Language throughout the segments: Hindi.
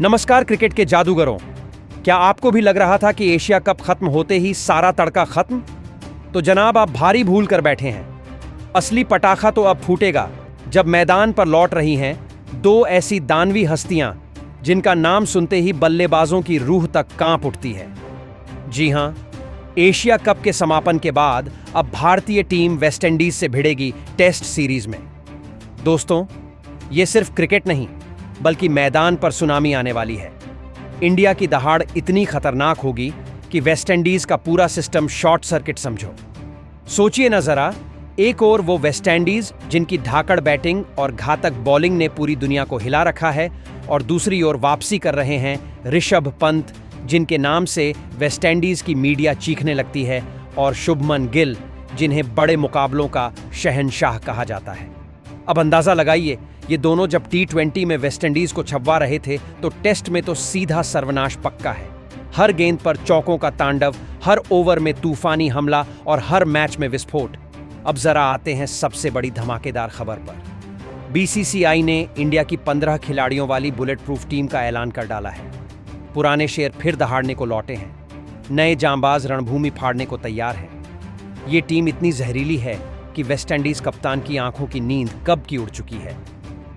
नमस्कार क्रिकेट के जादूगरों। क्या आपको भी लग रहा था कि एशिया कप खत्म होते ही सारा तड़का खत्म? तो जनाब, आप भारी भूल कर बैठे हैं। असली पटाखा तो अब फूटेगा जब मैदान पर लौट रही हैं दो ऐसी दानवी हस्तियां जिनका नाम सुनते ही बल्लेबाजों की रूह तक कांप उठती है। जी हां, एशिया कप के समापन के बाद अब भारतीय टीम वेस्टइंडीज से भिड़ेगी टेस्ट सीरीज में। दोस्तों, ये सिर्फ क्रिकेट नहीं बल्कि मैदान पर सुनामी आने वाली है। इंडिया की दहाड़ इतनी खतरनाक होगी कि वेस्टइंडीज का पूरा सिस्टम शॉर्ट सर्किट समझो। सोचिए ना जरा, एक ओर वो वेस्टइंडीज जिनकी धाकड़ बैटिंग और घातक बॉलिंग ने पूरी दुनिया को हिला रखा है, और दूसरी ओर वापसी कर रहे हैं ऋषभ पंत, जिनके नाम से वेस्टइंडीज की मीडिया चीखने लगती है, और शुभमन गिल, जिन्हें बड़े मुकाबलों का शहंशाह कहा जाता है। अब अंदाजा लगाइए, ये दोनों जब T20 में वेस्टइंडीज को छपवा रहे थे तो टेस्ट में तो सीधा सर्वनाश पक्का है। हर गेंद पर चौकों का तांडव, हर ओवर में तूफानी हमला और हर मैच में विस्फोट। अब जरा आते हैं सबसे बड़ी धमाकेदार खबर पर। BCCI ने इंडिया की 15 खिलाड़ियों वाली बुलेट प्रूफ टीम का ऐलान कर डाला है। पुराने शेर फिर दहाड़ने को लौटे हैं। नए जांबाज रणभूमि फाड़ने को तैयार हैं। ये टीम इतनी जहरीली है कि वेस्टइंडीज कप्तान की आंखों की नींद कब की उड़ चुकी है।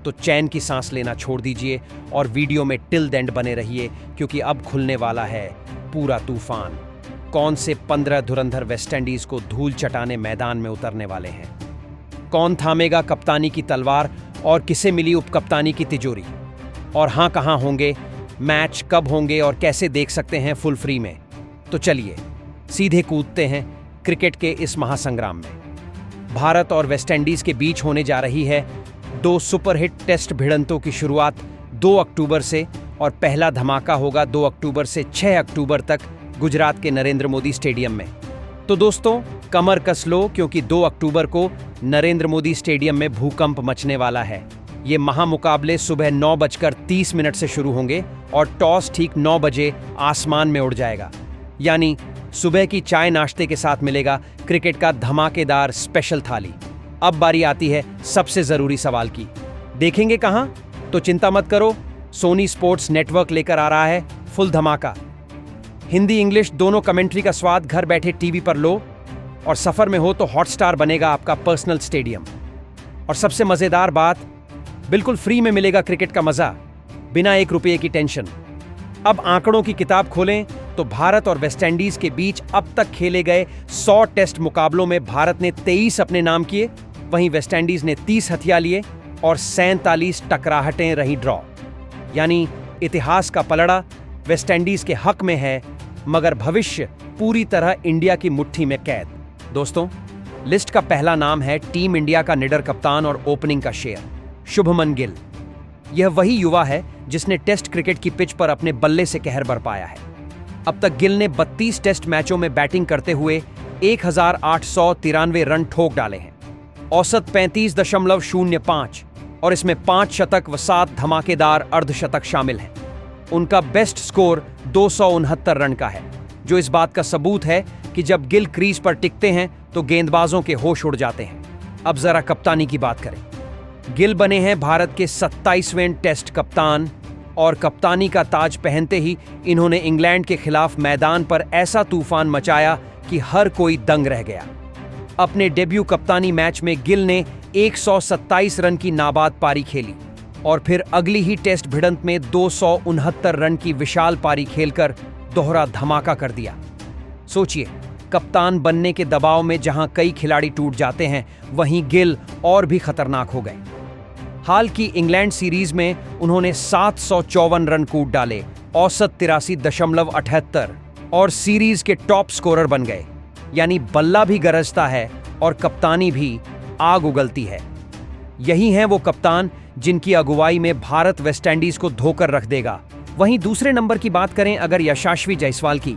तो चैन की सांस लेना छोड़ दीजिए और वीडियो में टिल द एंड बने रहिए, क्योंकि अब खुलने वाला है पूरा तूफान। कौन से 15 धुरंधर वेस्टइंडीज को धूल चटाने मैदान में उतरने वाले हैं? कौन थामेगा कप्तानी की तलवार और किसे मिली उपकप्तानी की तिजोरी? और हाँ, कहाँ होंगे मैच, कब होंगे और कैसे देख सकते हैं फुल फ्री में? तो चलिए सीधे कूदते हैं क्रिकेट के इस महासंग्राम में। भारत और वेस्टइंडीज के बीच होने जा रही है दो सुपरहिट टेस्ट भिड़ंतों की शुरुआत 2 अक्टूबर से, और पहला धमाका होगा 2 अक्टूबर से 6 अक्टूबर तक गुजरात के नरेंद्र मोदी स्टेडियम में। तो दोस्तों, कमर कस लो, क्योंकि 2 अक्टूबर को नरेंद्र मोदी स्टेडियम में भूकंप मचने वाला है। ये महामुकाबले सुबह 9:30 से शुरू होंगे और टॉस ठीक 9 बजे आसमान में उड़ जाएगा। यानी सुबह की चाय नाश्ते के साथ मिलेगा क्रिकेट का धमाकेदार स्पेशल थाली। अब बारी आती है सबसे जरूरी सवाल की। देखेंगे कहां? तो चिंता मत करो, सोनी स्पोर्ट्स नेटवर्क लेकर आ रहा है फुल धमाका। हिंदी इंग्लिश दोनों कमेंट्री का स्वाद घर बैठे टीवी पर लो, और सफर में हो तो हॉटस्टार बनेगा आपका पर्सनल स्टेडियम। और सबसे मजेदार बात, बिल्कुल फ्री में मिलेगा क्रिकेट का मजा, बिना 1 रुपये की टेंशन। अब आंकड़ों की किताब खोलें तो भारत और वेस्टइंडीज के बीच अब तक खेले गए 100 टेस्ट मुकाबलों में भारत ने 23 अपने नाम किए, वहीं वेस्टइंडीज ने 30 हथिया लिए और 47 टकराहटें रही ड्रॉ। यानी इतिहास का पलड़ा वेस्टइंडीज के हक में है, मगर भविष्य पूरी तरह इंडिया की मुट्ठी में कैद। दोस्तों, लिस्ट का पहला नाम है टीम इंडिया का निडर कप्तान और ओपनिंग का शेर, शुभमन गिल। यह वही युवा है जिसने टेस्ट क्रिकेट की पिच पर अपने बल्ले से कहर बरपाया है। अब तक गिल ने 32 टेस्ट मैचों में बैटिंग करते हुए 1893 रन ठोक डाले हैं, औसत 35.05, और इसमें 5 शतक व 7 धमाकेदार अर्धशतक शामिल हैं। उनका बेस्ट स्कोर 269 रन का है, जो इस बात का सबूत है कि जब गिल क्रीज पर टिकते हैं तो गेंदबाजों के होश उड़ जाते हैं। अब जरा कप्तानी की बात करें। गिल बने हैं भारत के 27वें टेस्ट कप्तान, और कप्तानी का ताज पहनते ही इन्होंने इंग्लैंड के खिलाफ मैदान पर ऐसा तूफान मचाया कि हर कोई दंग रह गया। अपने डेब्यू कप्तानी मैच में गिल ने 127 रन की नाबाद पारी खेली, और फिर अगली ही टेस्ट भिड़ंत में 269 रन की विशाल पारी खेलकर दोहरा धमाका कर दिया। सोचिए, कप्तान बनने के दबाव में जहां कई खिलाड़ी टूट जाते हैं, वहीं गिल और भी खतरनाक हो गए। हाल की इंग्लैंड सीरीज में उन्होंने 754 रन कूट डाले, औसत 83.78, और सीरीज के टॉप स्कोरर बन गए। यानी बल्ला भी गरजता है और कप्तानी भी आग उगलती है। यही हैं वो कप्तान जिनकी अगुवाई में भारत वेस्टइंडीज को धोकर रख देगा। वहीं दूसरे नंबर की बात करें अगर यशस्वी जायसवाल की,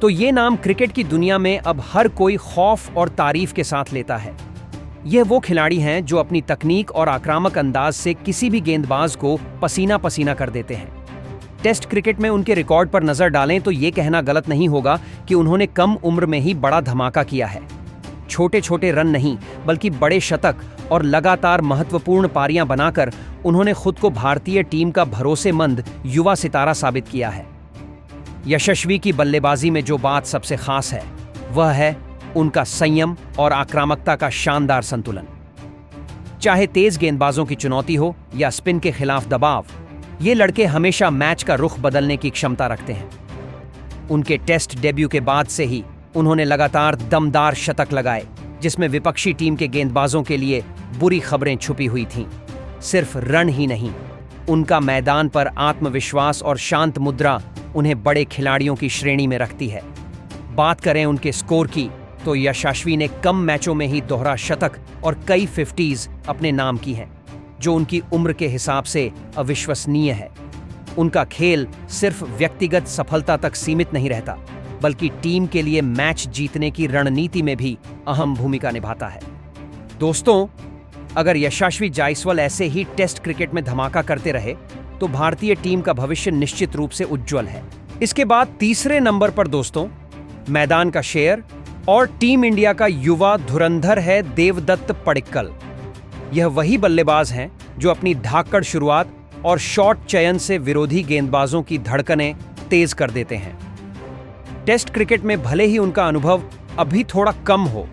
तो ये नाम क्रिकेट की दुनिया में अब हर कोई खौफ और तारीफ के साथ लेता है। यह वो खिलाड़ी हैं जो अपनी तकनीक और आक्रामक अंदाज से किसी भी गेंदबाज को पसीना पसीना कर देते हैं। टेस्ट क्रिकेट में उनके रिकॉर्ड पर नजर डालें तो ये कहना गलत नहीं होगा कि उन्होंने कम उम्र में ही बड़ा धमाका किया है। छोटे छोटे रन नहीं बल्कि बड़े शतक और लगातार महत्वपूर्ण पारियां बनाकर उन्होंने खुद को भारतीय टीम का भरोसेमंद युवा सितारा साबित किया है। यशस्वी की बल्लेबाजी में जो बात सबसे खास है वह है उनका संयम और आक्रामकता का शानदार संतुलन। चाहे तेज गेंदबाजों की चुनौती हो या स्पिन के खिलाफ दबाव, ये लड़के हमेशा मैच का रुख बदलने की क्षमता रखते हैं। उनके टेस्ट डेब्यू के बाद से ही उन्होंने लगातार दमदार शतक लगाए, जिसमें विपक्षी टीम के गेंदबाजों के लिए बुरी खबरें छुपी हुई थीं। सिर्फ रन ही नहीं, उनका मैदान पर आत्मविश्वास और शांत मुद्रा उन्हें बड़े खिलाड़ियों की श्रेणी में रखती है। बात करें उनके स्कोर की तो यशस्वी ने कम मैचों में ही दोहरा शतक और कई 50s अपने नाम की हैं, जो उनकी उम्र के हिसाब से अविश्वसनीय है। उनका खेल सिर्फ व्यक्तिगत सफलता तक सीमित नहीं रहता, बल्कि टीम के लिए मैच जीतने की रणनीति में भी अहम भूमिका निभाता है। दोस्तों, अगर यशस्वी जायसवाल ऐसे ही टेस्ट क्रिकेट में धमाका करते रहे तो भारतीय टीम का भविष्य निश्चित रूप से उज्जवल है। इसके बाद तीसरे नंबर पर दोस्तों, मैदान का शेर और टीम इंडिया का युवा धुरंधर है देवदत्त पडिक्कल। यह वही बल्लेबाज हैं जो अपनी धाकड़ शुरुआत और शॉट चयन से विरोधी गेंदबाजों की धड़कनें तेज कर देते हैं। टेस्ट क्रिकेट में भले ही उनका अनुभव अभी थोड़ा कम हो,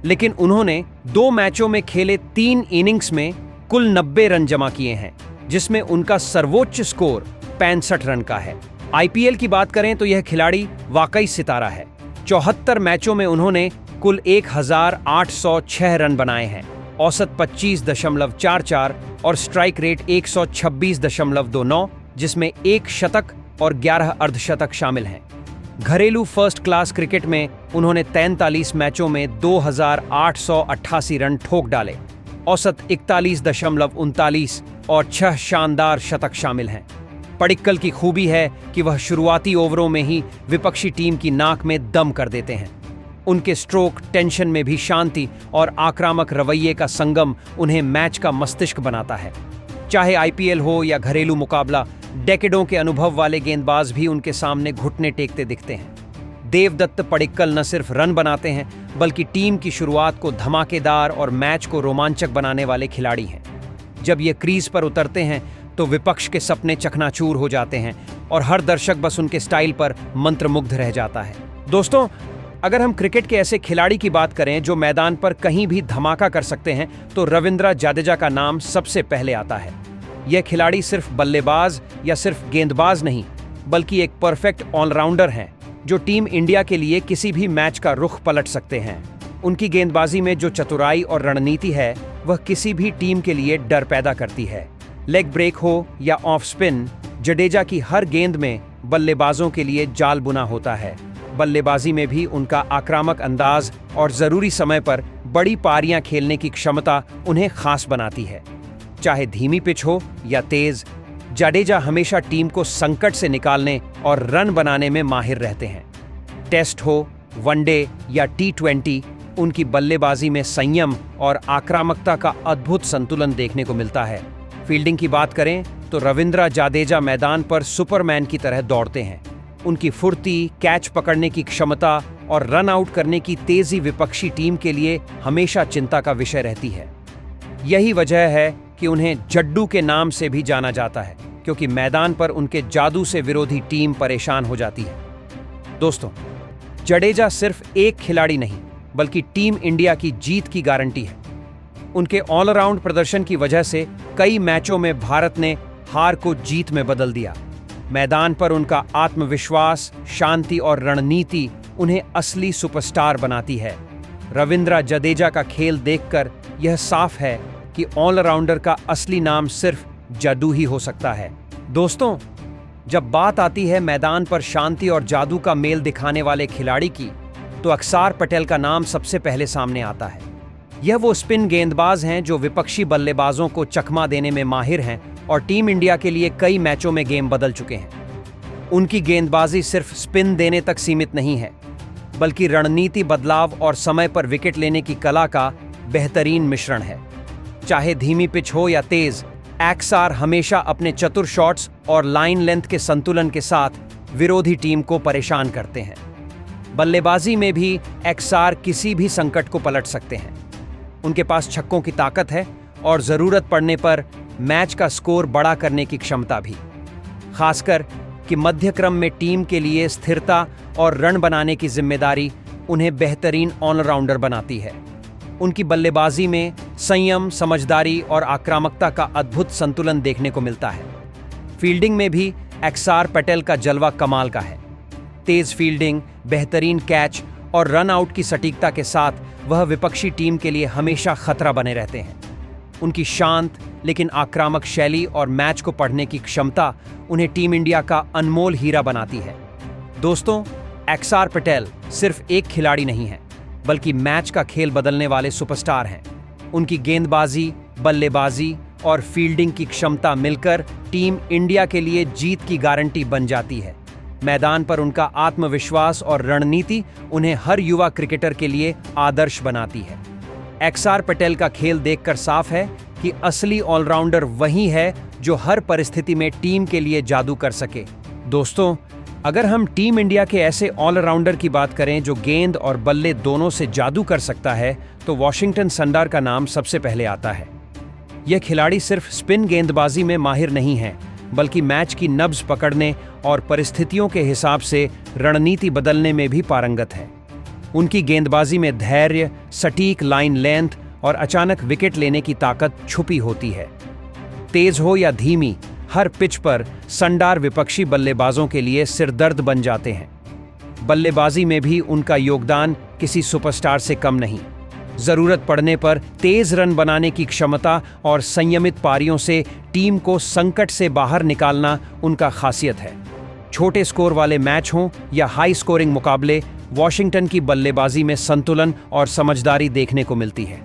लेकिन उन्होंने 2 मैचों में खेले 3 इनिंग्स में कुल 90 रन जमा किए हैं, जिसमें उनका सर्वोच्च स्कोर 65 रन का है। आईपीएल की बात करें तो यह खिलाड़ी वाकई सितारा है। 74 मैचों में उन्होंने कुल 1806 रन बनाए हैं, औसत 25.44 और स्ट्राइक रेट 126.29, जिसमें 1 शतक और 11 अर्धशतक शामिल हैं। घरेलू फर्स्ट क्लास क्रिकेट में उन्होंने 43 मैचों में 2888 रन ठोक डाले, औसत 41.39 और 6 शानदार शतक शामिल हैं। पडिक्कल की खूबी है कि वह शुरुआती ओवरों में ही विपक्षी टीम की नाक में दम कर देते हैं। उनके स्ट्रोक, टेंशन में भी शांति और आक्रामक रवैये का संगम उन्हें मैच का मस्तिष्क बनाता है। चाहे आईपीएल हो या घरेलू मुकाबला, डेकेडों के अनुभव वाले गेंदबाज भी उनके सामने घुटने टेकते दिखते हैं। देवदत्त पडिक्कल न सिर्फ रन बनाते हैं, बल्कि टीम की शुरुआत को धमाकेदार और मैच को रोमांचक बनाने वाले खिलाड़ी हैं। जब ये क्रीज पर उतरते हैं तो विपक्ष के सपने चकनाचूर हो जाते हैं और हर दर्शक बस उनके स्टाइल पर मंत्रमुग्ध रह जाता है। दोस्तों, अगर हम क्रिकेट के ऐसे खिलाड़ी की बात करें जो मैदान पर कहीं भी धमाका कर सकते हैं, तो रविंद्र जडेजा का नाम सबसे पहले आता है। यह खिलाड़ी सिर्फ बल्लेबाज या सिर्फ गेंदबाज नहीं, बल्कि एक परफेक्ट ऑलराउंडर हैं, जो टीम इंडिया के लिए किसी भी मैच का रुख पलट सकते हैं। उनकी गेंदबाजी में जो चतुराई और रणनीति है, वह किसी भी टीम के लिए डर पैदा करती है। लेग ब्रेक हो या ऑफ स्पिन, जडेजा की हर गेंद में बल्लेबाजों के लिए जाल बुना होता है। बल्लेबाजी में भी उनका आक्रामक अंदाज और जरूरी समय पर बड़ी पारियां खेलने की क्षमता उन्हें खास बनाती है। चाहे धीमी पिच हो या तेज, जडेजा हमेशा टीम को संकट से निकालने और रन बनाने में माहिर रहते हैं। टेस्ट हो, वनडे या T20, उनकी बल्लेबाजी में संयम और आक्रामकता का अद्भुत संतुलन देखने को मिलता है। फील्डिंग की बात करें तो रविंद्र जडेजा मैदान पर सुपरमैन की तरह दौड़ते हैं। उनकी फुर्ती, कैच पकड़ने की क्षमता और रन आउट करने की तेजी विपक्षी टीम के लिए हमेशा चिंता का विषय रहती है। यही वजह है कि उन्हें जड्डू के नाम से भी जाना जाता है, क्योंकि मैदान पर उनके जादू से विरोधी टीम परेशान हो जाती है। दोस्तों, जडेजा सिर्फ एक खिलाड़ी नहीं, बल्कि टीम इंडिया की जीत की गारंटी है। उनके ऑलराउंड प्रदर्शन की वजह से कई मैचों में भारत ने हार को जीत में बदल दिया। मैदान पर उनका आत्मविश्वास, शांति और रणनीति उन्हें असली सुपरस्टार बनाती है। रविंद्र जडेजा का खेल देखकर यह साफ है कि ऑलराउंडर का असली नाम सिर्फ जादू ही हो सकता है। दोस्तों, जब बात आती है मैदान पर शांति और जादू का मेल दिखाने वाले खिलाड़ी की, तो अक्षर पटेल का नाम सबसे पहले सामने आता है। यह वो स्पिन गेंदबाज हैं जो विपक्षी बल्लेबाजों को चकमा देने में माहिर हैं और टीम इंडिया के लिए कई मैचों में गेम बदल चुके हैं। उनकी गेंदबाजी सिर्फ स्पिन देने तक सीमित नहीं है, बल्कि रणनीति बदलाव और समय पर विकेट लेने की कला का बेहतरीन मिश्रण है। चाहे धीमी पिच हो या तेज, अक्षर हमेशा अपने चतुर शॉट्स और लाइन लेंथ के संतुलन के साथ विरोधी टीम को परेशान करते हैं। बल्लेबाजी में भी एक्सआर किसी भी संकट को पलट सकते हैं। उनके पास छक्कों की ताकत है और जरूरत पड़ने पर मैच का स्कोर बड़ा करने की क्षमता भी, खासकर कि मध्यक्रम में टीम के लिए स्थिरता और रन बनाने की जिम्मेदारी उन्हें बेहतरीन ऑलराउंडर बनाती है। उनकी बल्लेबाजी में संयम, समझदारी और आक्रामकता का अद्भुत संतुलन देखने को मिलता है। फील्डिंग में भी अक्षर पटेल का जलवा कमाल का है। तेज फील्डिंग, बेहतरीन कैच और रन आउट की सटीकता के साथ वह विपक्षी टीम के लिए हमेशा खतरा बने रहते हैं। उनकी शांत लेकिन आक्रामक शैली और मैच को पढ़ने की क्षमता उन्हें टीम इंडिया का अनमोल हीरा बनाती है। दोस्तों, अक्षर पटेल सिर्फ एक खिलाड़ी नहीं है, बल्कि मैच का खेल बदलने वाले सुपरस्टार हैं। उनकी गेंदबाजी, बल्लेबाजी और फील्डिंग की क्षमता मिलकर टीम इंडिया के लिए जीत की गारंटी बन जाती है। मैदान पर उनका आत्मविश्वास और रणनीति उन्हें हर युवा क्रिकेटर के लिए आदर्श बनाती है। अक्षर पटेल का खेल देखकर साफ है कि असली ऑलराउंडर वही है जो हर परिस्थिति में टीम के लिए जादू कर सके। दोस्तों, अगर हम टीम इंडिया के ऐसे ऑलराउंडर की बात करें जो गेंद और बल्ले दोनों से जादू कर सकता है, तो वॉशिंगटन सुंदर का नाम सबसे पहले आता है। यह खिलाड़ी सिर्फ स्पिन गेंदबाजी में माहिर नहीं है, बल्कि मैच की नब्ज पकड़ने और परिस्थितियों के हिसाब से रणनीति बदलने में भी पारंगत है। उनकी गेंदबाजी में धैर्य, सटीक लाइन लेंथ और अचानक विकेट लेने की ताकत छुपी होती है। तेज हो या धीमी, हर पिच पर सुंदर विपक्षी बल्लेबाजों के लिए सिरदर्द बन जाते हैं। बल्लेबाजी में भी उनका योगदान किसी सुपरस्टार से कम नहीं। जरूरत पड़ने पर तेज रन बनाने की क्षमता और संयमित पारियों से टीम को संकट से बाहर निकालना उनका खासियत है। छोटे स्कोर वाले मैच हों या हाई स्कोरिंग मुकाबले, वॉशिंगटन की बल्लेबाजी में संतुलन और समझदारी देखने को मिलती है।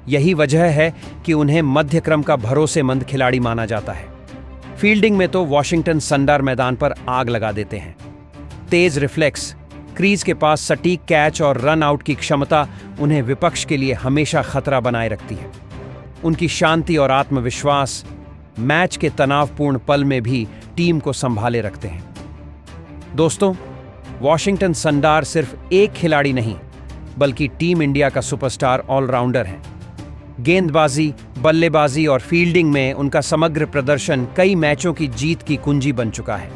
यही वजह है कि उन्हें मध्यक्रम का भरोसेमंद खिलाड़ी माना जाता है। फील्डिंग में तो वॉशिंगटन सुंदर मैदान पर आग लगा देते हैं। तेज रिफ्लेक्स, क्रीज के पास सटीक कैच और रन आउट की क्षमता उन्हें विपक्ष के लिए हमेशा खतरा बनाए रखती है। उनकी शांति और आत्मविश्वास मैच के तनावपूर्ण पल में भी टीम को संभाले रखते हैं। दोस्तों, वॉशिंगटन सुंदर सिर्फ एक खिलाड़ी नहीं, बल्कि टीम इंडिया का सुपरस्टार ऑलराउंडर है। गेंदबाजी, बल्लेबाजी और फील्डिंग में उनका समग्र प्रदर्शन कई मैचों की जीत की कुंजी बन चुका है।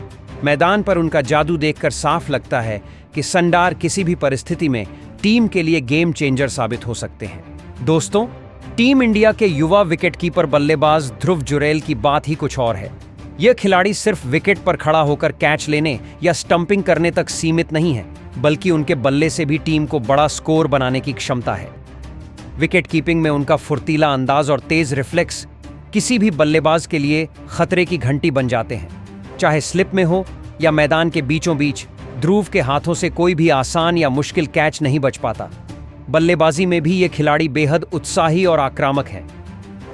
मैदान पर उनका जादू देखकर साफ लगता है कि सुंदर किसी भी परिस्थिति में टीम के लिए गेम चेंजर साबित हो सकते हैं। दोस्तों, टीम इंडिया के युवा विकेटकीपर बल्लेबाज ध्रुव जुरैल की बात ही कुछ और है। यह खिलाड़ी सिर्फ विकेट पर खड़ा होकर कैच लेने या स्टंपिंग करने तक सीमित नहीं है, बल्कि उनके बल्ले से भी टीम को बड़ा स्कोर बनाने की क्षमता है। विकेट कीपिंग में उनका फुर्तीला अंदाज और तेज रिफ्लेक्स किसी भी बल्लेबाज के लिए खतरे की घंटी बन जाते हैं। चाहे स्लिप में हो या मैदान के बीचों बीच, ध्रुव के हाथों से कोई भी आसान या मुश्किल कैच नहीं बच पाता। बल्लेबाजी में भी ये खिलाड़ी बेहद उत्साही और आक्रामक हैं।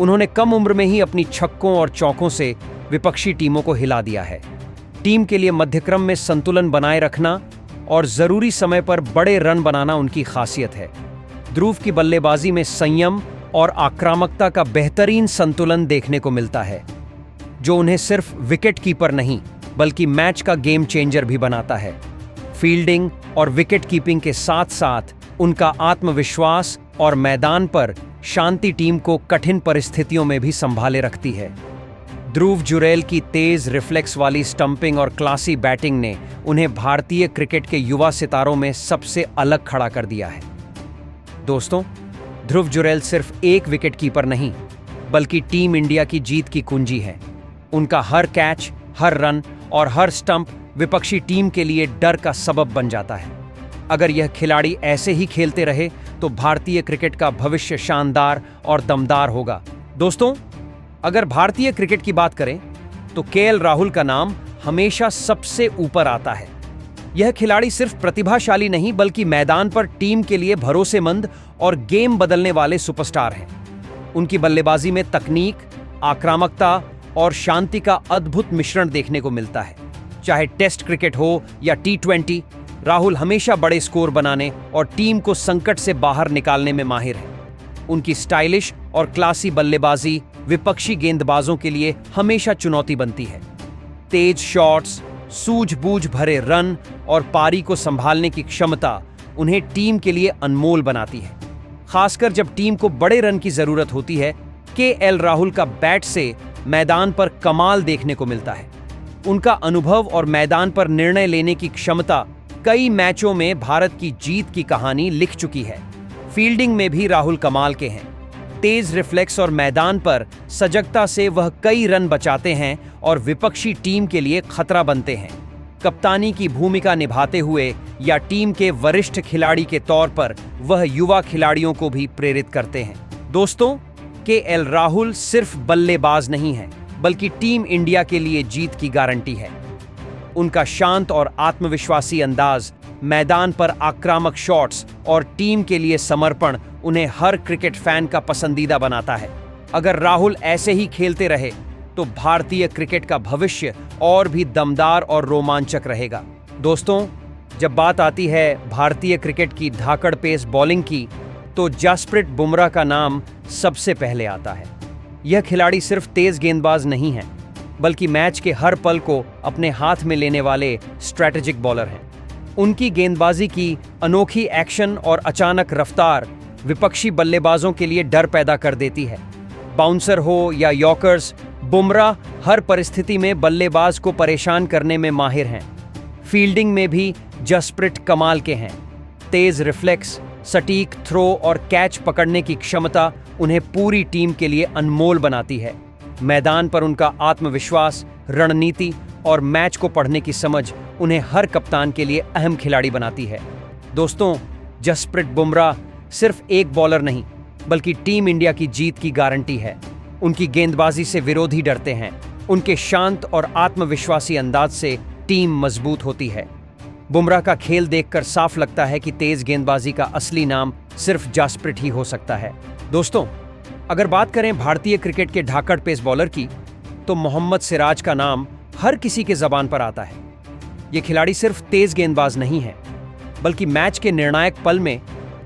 उन्होंने कम उम्र में ही अपनी छक्कों और चौकों से विपक्षी टीमों को हिला दिया है। टीम के लिए मध्यक्रम में संतुलन बनाए रखना और जरूरी समय पर बड़े रन बनाना उनकी खासियत है। ध्रुव की बल्लेबाजी में संयम और आक्रामकता का बेहतरीन संतुलन देखने को मिलता है, जो उन्हें सिर्फ विकेट कीपर नहीं, बल्कि मैच का गेम चेंजर भी बनाता है। फील्डिंग और विकेट कीपिंग के साथ साथ उनका आत्मविश्वास और मैदान पर शांति टीम को कठिन परिस्थितियों में भी संभाले रखती है। ध्रुव जुरैल की तेज रिफ्लेक्स वाली स्टंपिंग और क्लासी बैटिंग ने उन्हें भारतीय क्रिकेट के युवा सितारों में सबसे अलग खड़ा कर दिया है। दोस्तों, ध्रुव जुरैल सिर्फ एक विकेट कीपर नहीं, बल्कि टीम इंडिया की जीत की कुंजी है। उनका हर कैच, हर रन और हर स्टंप विपक्षी टीम के लिए डर का सबब बन जाता है। अगर यह खिलाड़ी ऐसे ही खेलते रहे तो भारतीय क्रिकेट का भविष्य शानदार और दमदार होगा। दोस्तों, अगर भारतीय क्रिकेट की बात करें तो केएल राहुल का नाम हमेशा सबसे ऊपर आता है। यह खिलाड़ी सिर्फ प्रतिभाशाली नहीं, बल्कि मैदान पर टीम के लिए भरोसेमंद और गेम बदलने वाले सुपरस्टार हैं। उनकी बल्लेबाजी में तकनीक, आक्रामकता और शांति का अद्भुत मिश्रण देखने को मिलता है। चाहे टेस्ट क्रिकेट हो या T20, राहुल हमेशा बड़े स्कोर बनाने और टीम को संकट से बाहर निकालने में माहिर है। उनकी स्टाइलिश और क्लासी बल्लेबाजी विपक्षी गेंदबाजों के लिए हमेशा चुनौती बनती है। तेज शॉट्स, सूझबूझ भरे रन और पारी को संभालने की क्षमता उन्हें टीम के लिए अनमोल बनाती है। खासकर जब टीम को बड़े रन की जरूरत होती है, केएल राहुल का बैट से मैदान पर कमाल देखने को मिलता है। उनका अनुभव और मैदान पर निर्णय लेने की क्षमता कई मैचों में भारत की जीत की कहानी लिख चुकी है। फील्डिंग में भी राहुल कमाल के हैं। तेज रिफ्लेक्स और मैदान पर सजगता से वह कई रन बचाते हैं और विपक्षी टीम के लिए खतरा बनते हैं। कप्तानी की भूमिका निभाते हुए या टीम के वरिष्ठ खिलाड़ी के तौर पर वह युवा खिलाड़ियों को भी प्रेरित करते हैं। दोस्तों, केएल राहुल सिर्फ बल्लेबाज नहीं है, बल्कि टीम इंडिया के लिए जीत की गारंटी है। उनका शांत और आत्मविश्वासी अंदाज, मैदान पर आक्रामक शॉट्स और टीम के लिए समर्पण उन्हें हर क्रिकेट फैन का पसंदीदा बनाता है। अगर राहुल ऐसे ही खेलते रहे तो भारतीय क्रिकेट का भविष्य और भी दमदार और रोमांचक रहेगा। दोस्तों, जब बात आती है भारतीय क्रिकेट की धाकड़ पेस बॉलिंग की, तो जसप्रीत बुमराह का नाम सबसे पहले आता है। यह खिलाड़ी सिर्फ तेज गेंदबाज नहीं है, बल्कि मैच के हर पल को अपने हाथ में लेने वाले स्ट्रैटेजिक बॉलर हैं। उनकी गेंदबाजी की अनोखी एक्शन और अचानक रफ्तार विपक्षी बल्लेबाजों के लिए डर पैदा कर देती है। बाउंसर हो या यॉर्कर्स, बुमराह हर परिस्थिति में बल्लेबाज को परेशान करने में माहिर हैं। फील्डिंग में भी जसप्रीत कमाल के हैं। तेज रिफ्लेक्स, सटीक थ्रो और कैच पकड़ने की क्षमता उन्हें पूरी टीम के लिए अनमोल बनाती है। मैदान पर उनका आत्मविश्वास, रणनीति और मैच को पढ़ने की समझ उन्हें हर कप्तान के लिए अहम खिलाड़ी बनाती है। दोस्तों, जसप्रीत बुमराह सिर्फ एक बॉलर नहीं, बल्कि टीम इंडिया की जीत की गारंटी है। उनकी गेंदबाजी से विरोधी डरते हैं। उनके शांत और आत्मविश्वासी अंदाज से टीम मजबूत होती है। बुमराह का खेल देखकर साफ लगता है कि तेज गेंदबाजी का असली नाम सिर्फ जसप्रीत ही हो सकता है। दोस्तों, अगर बात करें भारतीय क्रिकेट के धाकड़ पेस बॉलर की, तो मोहम्मद सिराज का नाम हर किसी के जबान पर आता है। ये खिलाड़ी सिर्फ तेज गेंदबाज नहीं है, बल्कि मैच के निर्णायक पल में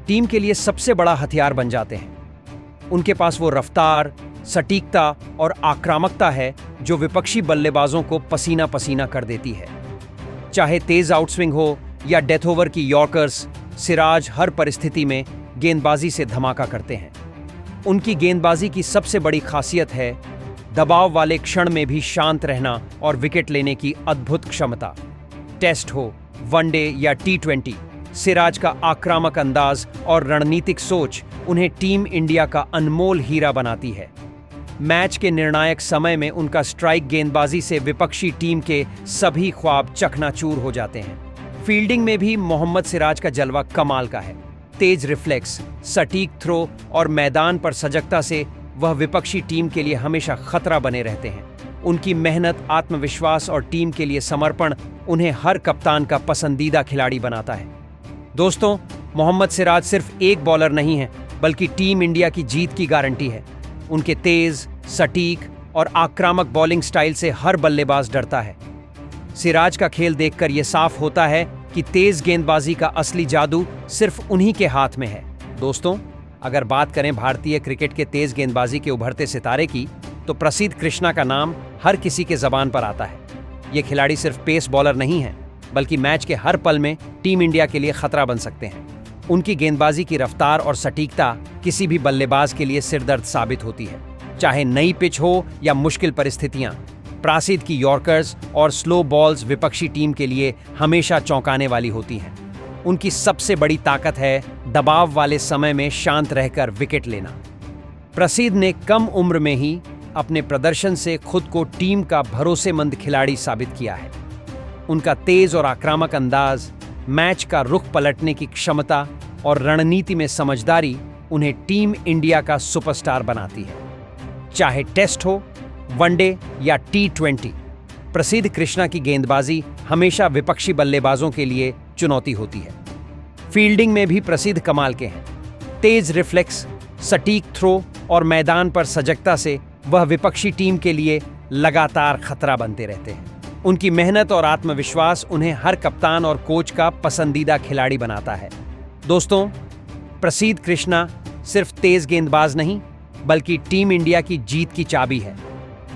टीम के लिए सबसे बड़ा हथियार बन जाते हैं। उनके पास वो रफ्तार, सटीकता और आक्रामकता है जो विपक्षी बल्लेबाजों को पसीना पसीना कर देती है। चाहे तेज आउटस्विंग हो या डेथ ओवर की यॉर्कर्स, सिराज हर परिस्थिति में गेंदबाजी से धमाका करते हैं। उनकी गेंदबाजी की सबसे बड़ी खासियत है दबाव वाले क्षण में भी शांत रहना और विकेट लेने की अद्भुत क्षमता। टेस्ट हो, वनडे या टी20, सिराज का आक्रामक अंदाज और रणनीतिक सोच उन्हें टीम इंडिया का अनमोल हीरा बनाती है। मैच के निर्णायक समय में उनका स्ट्राइक गेंदबाजी से विपक्षी टीम के सभी ख्वाब चकनाचूर हो जाते हैं। फील्डिंग में भी मोहम्मद सिराज का जलवा कमाल का है। तेज रिफ्लेक्स, सटीक थ्रो और मैदान पर सजगता से वह विपक्षी टीम के लिए हमेशा खतरा बने रहते हैं। उनकी मेहनत, आत्मविश्वास और टीम के लिए समर्पण उन्हें हर कप्तान का पसंदीदा खिलाड़ी बनाता है। दोस्तों, मोहम्मद सिराज सिर्फ एक बॉलर नहीं है, बल्कि टीम इंडिया की जीत की गारंटी है। उनके तेज, सटीक और आक्रामक बॉलिंग स्टाइल से हर बल्लेबाज डरता है। सिराज का खेल देखकर यह साफ होता है कि तेज गेंदबाजी का असली जादू सिर्फ उन्हीं के हाथ में है। दोस्तों, अगर बात करें भारतीय क्रिकेट के तेज गेंदबाजी के उभरते सितारे की, तो प्रसिद्ध कृष्णा का नाम हर किसी के जबान पर आता है। ये खिलाड़ी सिर्फ पेस बॉलर नहीं है, बल्कि मैच के हर पल में टीम इंडिया के लिए खतरा बन सकते हैं। उनकी गेंदबाजी की रफ्तार और सटीकता किसी भी बल्लेबाज के लिए सिरदर्द साबित होती है। चाहे नई पिच हो या मुश्किल परिस्थितियां, प्रासिद की यॉर्कर्स और स्लो बॉल्स विपक्षी टीम के लिए हमेशा चौंकाने वाली होती हैं। उनकी सबसे बड़ी ताकत है दबाव वाले समय में शांत रहकर विकेट लेना। प्रसिद्ध ने कम उम्र में ही अपने प्रदर्शन से खुद को टीम का भरोसेमंद खिलाड़ी साबित किया है। उनका तेज और आक्रामक अंदाज, मैच का रुख पलटने की क्षमता और रणनीति में समझदारी उन्हें टीम इंडिया का सुपरस्टार बनाती है। चाहे टेस्ट हो, वनडे या टी20, प्रसिद्ध कृष्णा की गेंदबाजी हमेशा विपक्षी बल्लेबाजों के लिए चुनौती होती है। फील्डिंग में भी प्रसिद्ध कमाल के हैं। तेज रिफ्लेक्स, सटीक थ्रो और मैदान पर सजगता से वह विपक्षी टीम के लिए लगातार खतरा बनते रहते हैं। उनकी मेहनत और आत्मविश्वास उन्हें हर कप्तान और कोच का पसंदीदा खिलाड़ी बनाता है। दोस्तों, प्रसिद्ध कृष्णा सिर्फ तेज गेंदबाज नहीं, बल्कि टीम इंडिया की जीत की चाबी है।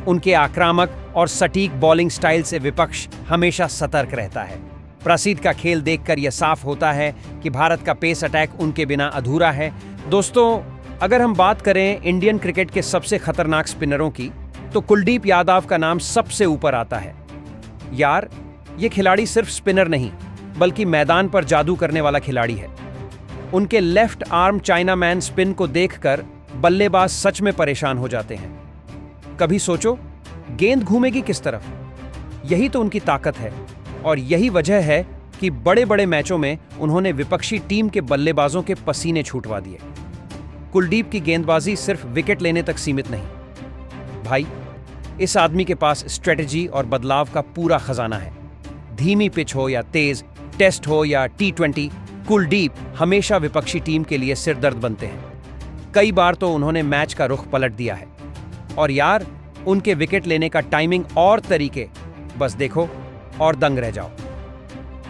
उनके आक्रामक और सटीक बॉलिंग स्टाइल से विपक्ष हमेशा सतर्क रहता है। प्रसिद्ध का खेल देखकर यह साफ होता है कि भारत का पेस अटैक उनके बिना अधूरा है। दोस्तों, अगर हम बात करें इंडियन क्रिकेट के सबसे खतरनाक स्पिनरों की, तो कुलदीप यादव का नाम सबसे ऊपर आता है। यार, ये खिलाड़ी सिर्फ स्पिनर नहीं, बल्कि मैदान पर जादू करने वाला खिलाड़ी है। उनके left arm China man spin को देखकर बल्लेबाज सच में परेशान हो जाते हैं। कभी सोचो, गेंद घूमेगी किस तरफ? यही तो उनकी ताकत है, और यही वजह है कि बड़े बड़े मैचों में उन्होंने विपक्षी टीम के बल्लेबाजों के पसीने छूटवा दिए। कुलदीप की गेंदबाजी सिर्फ विकेट लेने तक सीमित नहीं भाई, इस आदमी के पास स्ट्रेटजी और बदलाव का पूरा खजाना है। धीमी पिच हो या तेज, टेस्ट हो या T20, कुलदीप हमेशा विपक्षी टीम के लिए सिरदर्द बनते हैं। कई बार तो उन्होंने मैच का रुख पलट दिया है। और यार, उनके विकेट लेने का टाइमिंग और तरीके, बस देखो और दंग रह जाओ।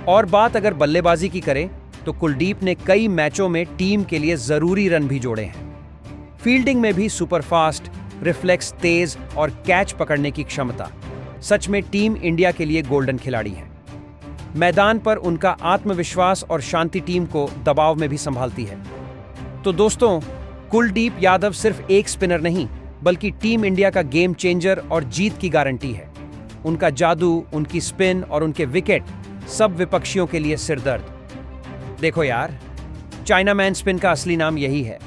और बात अगर बल्लेबाजी की करें, तो कुलदीप ने कई मैचों में टीम के लिए जरूरी रन भी जोड़े हैं। फील्डिंग में भी सुपरफास्ट, रिफ्लेक्स तेज और कैच पकड़ने की क्षमता, सच में टीम इंडिया के लिए गोल्डन खिलाड़ी हैं। मैदान पर उनका आत्मविश्वास और शांति टीम को दबाव में भी संभालती है। तो दोस्तों, कुलदीप यादव सिर्फ एक स्पिनर नहीं, बल्कि टीम इंडिया का गेम चेंजर और जीत की गारंटी है। उनका जादू, उनकी स्पिन और उनके विकेट सब विपक्षियों के लिए सिरदर्द। देखो यार, चाइना मैन स्पिन का असली नाम यही है।